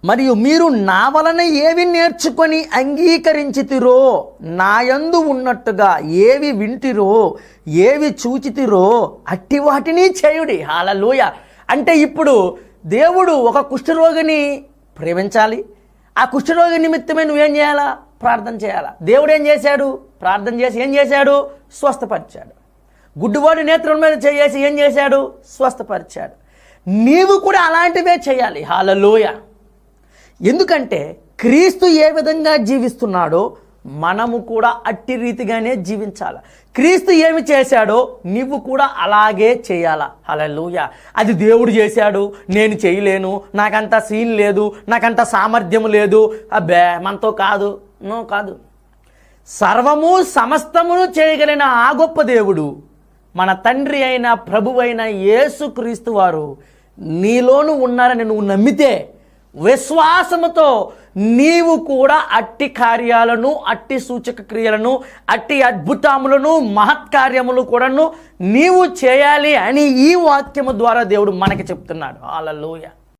మరియు మీరు నా వలన ఏవి నేర్చుకొని అంగీకరించితిరో, నాయందు ఉన్నట్టుగా ఏవి వింటిరో, ఏవి చూచితిరో అట్టి వాటిని చేయుడి. హల్లెలూయా. అంటే ఇప్పుడు దేవుడు ఒక కుష్ఠరోగిని ప్రేమించాలి. ఆ కుష్ఠరోగి నిమిత్తమే నువ్వేం చేయాలా? ప్రార్థన చేయాలా. దేవుడు ఏం చేశాడు? ప్రార్థన చేసి ఏం చేశాడు? స్వస్థపరిచాడు. గుడ్డివాడి నేత్రం మీద చేసి ఏం చేశాడు? స్వస్థపరిచాడు. నీవు కూడా అలాంటివే చేయాలి. హల్లెలూయా. ఎందుకంటే క్రీస్తు ఏ విధంగా జీవిస్తున్నాడో మనము కూడా అట్టి రీతిగానే జీవించాలి. క్రీస్తు ఏమి చేశాడో నీవు కూడా అలాగే చేయాలా. హల్లెలూయా. అది దేవుడు చేశాడు, నేను చేయలేను, నాకంత సీన్ లేదు, నాకంత సామర్థ్యం లేదు, అబ్బే మనతో కాదు. నో, కాదు. సర్వము సమస్తమును చేయగలిగిన ఆ గొప్ప దేవుడు, మన తండ్రి అయిన ప్రభువైన యేసుక్రీస్తు వారు నీలోను ఉన్నారని నువ్వు నమ్మితే, విశ్వాసముతో నీవు కూడా అట్టి కార్యాలను, అట్టి సూచక క్రియలను, అట్టి అద్భుతములను, మహత్కార్యములు కూడాను నీవు చేయాలి అని ఈ వాక్యము ద్వారా దేవుడు మనకి చెప్తున్నాడు. హల్లెలూయా.